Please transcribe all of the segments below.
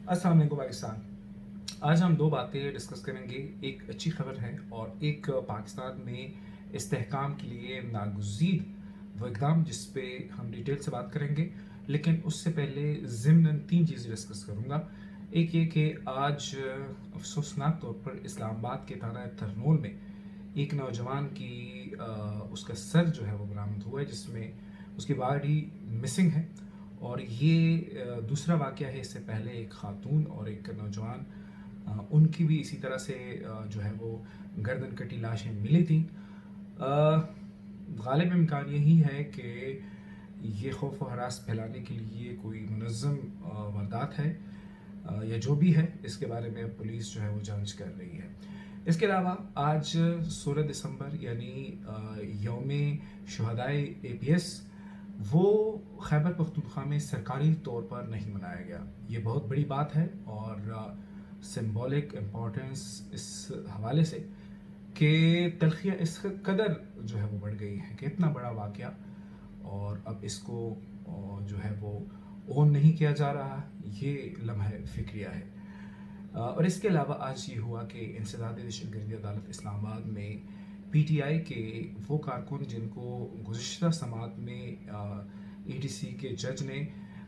अस्सलाम वालेकुम पाकिस्तान। आज हम दो बातें डिस्कस करेंगे। एक अच्छी खबर है और एक पाकिस्तान में इस्तेहकाम के लिए नागुज़ीर वो इक़दाम जिस पे हम डिटेल से बात करेंगे। लेकिन उससे पहले ज़िम्नन तीन चीज़ें डिस्कस करूँगा। एक ये कि आज अफसोसनाक तौर पर इस्लामाबाद के थाना थरनोल में एक नौजवान की उसका सर जो है वो बरामद हुआ है, जिसमें उसकी बॉडी मिसिंग है। और ये दूसरा वाक़या है। इससे पहले एक ख़ातून और एक नौजवान, उनकी भी इसी तरह से जो है वो गर्दन कटी लाशें मिली थी। गालिब इम्कान यही है कि ये खौफ व हरास फैलाने के लिए कोई मुनज़्ज़म वारदात है, या जो भी है इसके बारे में पुलिस जो है वो जांच कर रही है। इसके अलावा आज 16 दिसंबर यानी यौम शुहदाए APS वो खैबर पख्तूनख्वा में सरकारी तौर पर नहीं मनाया गया। ये बहुत बड़ी बात है और सिंबॉलिक इम्पोर्टेंस इस हवाले से कि तलखियाँ इस कदर जो है वो बढ़ गई हैं कि इतना बड़ा वाक़या और अब इसको जो है वो ओन नहीं किया जा रहा। ये लम्हे फ़िक्रिया है। और इसके अलावा आज ये हुआ कि इंसदाद दहशतगर्दी अदालत इस्लामाबाद में PTI के वो कारकुन जिनको गुज़िश्ता समात में EDC के जज ने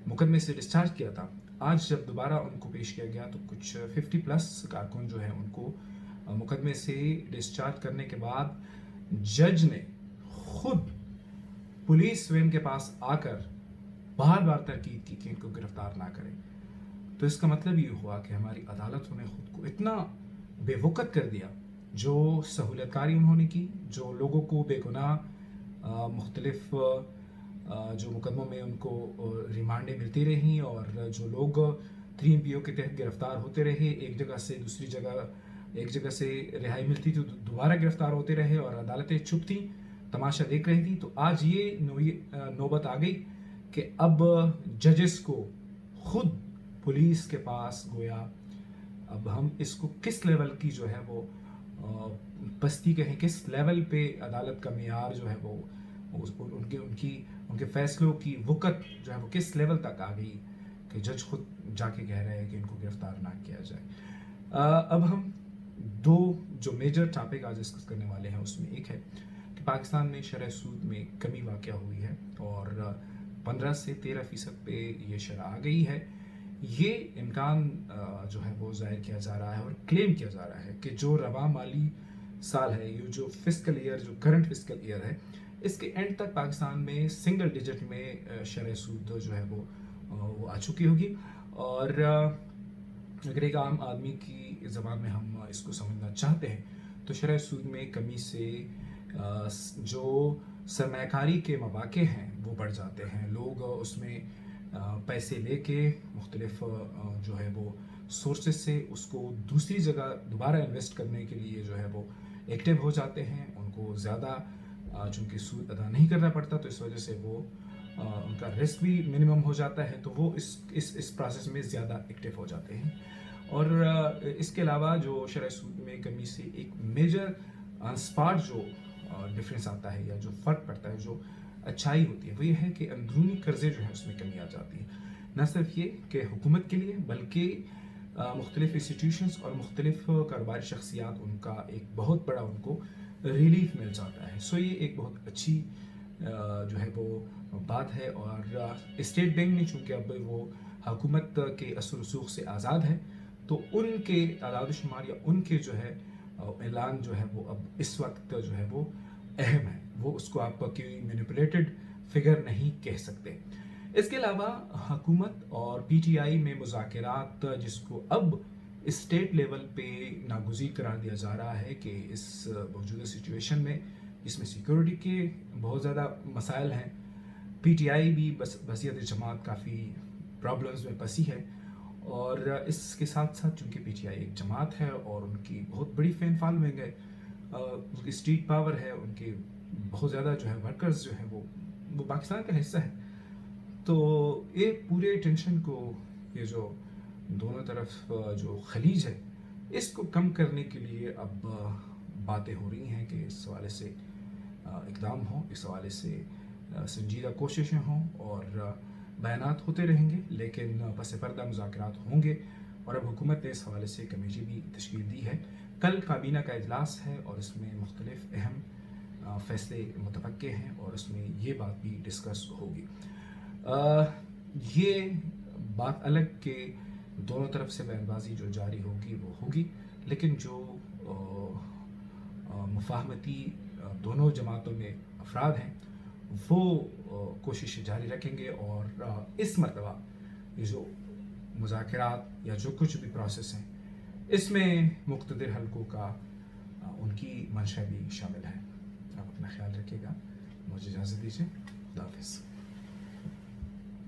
मुकदमे से डिस्चार्ज किया था, आज जब दोबारा उनको पेश किया गया तो कुछ 50+ कारकुन जो हैं उनको मुकदमे से डिस्चार्ज करने के बाद जज ने खुद पुलिस वेन के पास आकर बार बार ताकीद की कि इनको गिरफ्तार ना करें। तो इसका मतलब ये हुआ कि हमारी अदालतों ने खुद को इतना बेवकत कर दिया। जो सहूलतकारी उन्होंने की, जो लोगों को बेगुनाह मुख्तलिफ जो मुकदमों में उनको रिमांडें मिलती रहीं और जो लोग 3PO के तहत गिरफ्तार होते रहे, एक जगह से दूसरी जगह, एक जगह से रिहाई मिलती तो दोबारा गिरफ्तार होते रहे और अदालतें चुप थी, तमाशा देख रही थी। तो आज ये नौबत आ गई कि अब जजेस को खुद पुलिस के पास गोया अब हम इसको किस लेवल की जो है वो पस्ती कहें, किस लेवल पे अदालत का मेयार जो है वो उनके फैसलों की वक़्त जो है वो किस लेवल तक आ गई कि जज खुद जाके कह रहे हैं कि इनको गिरफ्तार ना किया जाए। अब हम दो जो मेजर टॉपिक आज डिस्कस करने वाले हैं उसमें एक है कि पाकिस्तान में शरह सूद में कमी वाक़या हुई है और 15 से 13% पे ये शरह आ गई है। ये इम्कान जो है वो ज़ाहिर किया जा रहा है और क्लेम किया जा रहा है कि जो रवा माली साल है, ये जो फिस्कल ईयर, जो करंट फिस्कल ईयर है, इसके एंड तक पाकिस्तान में सिंगल डिजिट में शरह सूद जो है वो आ चुकी होगी। और अगर एक आम आदमी की ज़बान में हम इसको समझना चाहते हैं तो शरह सूद में कमी से जो सरमायाकारी के मौक़े हैं वो बढ़ जाते हैं। लोग उसमें पैसे लेके मुख्तलिफ जो है वो सोर्सेज से उसको दूसरी जगह दोबारा इन्वेस्ट करने के लिए जो है वो एक्टिव हो जाते हैं। उनको ज़्यादा चूँकि सूद अदा नहीं करना पड़ता तो इस वजह से वो उनका रिस्क भी मिनिमम हो जाता है, तो वो इस प्रोसेस में ज़्यादा एक्टिव हो जाते हैं। और इसके अलावा जो शरह सूद में कमी से एक मेजर स्पॉट जो डिफरेंस आता है या जो फ़र्क पड़ता है, जो अच्छाई होती है, वो ये है कि अंदरूनी कर्जे जो है उसमें कमी आ जाती है। न सिर्फ ये कि हुकूमत के लिए बल्कि मुख्तलिफ इंस्टीट्यूशंस और मुख्तलिफ कारोबारी शख्सियात उनका एक बहुत बड़ा उनको रिलीफ मिल जाता है। सो ये एक बहुत अच्छी जो है वो बात है। और स्टेट बैंक ने चूँकि अब वो हुकूमत के असर रसूख से आज़ाद है तो उनके आदाद शुमार या उनके जो है ऐलान जो है वो अब इस वक्त जो है वो अहम है। वो उसको आप कोई मैनिपुलेटेड फिगर नहीं कह सकते। इसके अलावा हुकूमत और PTI में मुज़ाकरात जिसको अब स्टेट लेवल पे नागुज़ीर करार दिया जा रहा है कि इस मौजूदा सिचुएशन में जिसमें सिक्योरिटी के बहुत ज़्यादा मसाइल हैं, PTI भी बसियत जमात काफ़ी प्रॉब्लम्स में फंसी है। और इसके साथ साथ चूँकि PTI एक जमात है और उनकी बहुत बड़ी फ़ैन फॉलोइंग है, उनकी स्ट्रीट पावर है, उनके बहुत ज़्यादा जो है वर्कर्स जो हैं वो पाकिस्तान का हिस्सा है। तो ये पूरे टेंशन को, ये जो दोनों तरफ जो खलीज है, इसको कम करने के लिए अब बातें हो रही हैं कि इस हवाले से इक़दाम हो, इस हवाले से संजीदा कोशिशें हों और بیانات ہوتے رہیں گے، لیکن پس پردہ مذاکرات ہوں گے، اور اب حکومت نے اس حوالے سے کمیٹی بھی تشکیل دی ہے۔ کل کابینہ کا اجلاس ہے اور اس میں مختلف اہم فیصلے متوقع ہیں، اور اس میں یہ بات بھی ڈسکس ہوگی۔ یہ بات الگ کہ دونوں طرف سے بیان بازی جو جاری ہوگی وہ ہوگی، لیکن جو مفاہمتی دونوں جماعتوں میں افراد ہیں وہ کوشش جاری رکھیں گے، اور اس مرتبہ یہ جو مذاکرات یا جو کچھ بھی پروسیس ہیں اس میں مقتدر حلقوں کا ان کی منشا بھی شامل ہے۔ آپ اپنا خیال رکھیے گا، مجھے اجازت دیجیے، خدا حافظ۔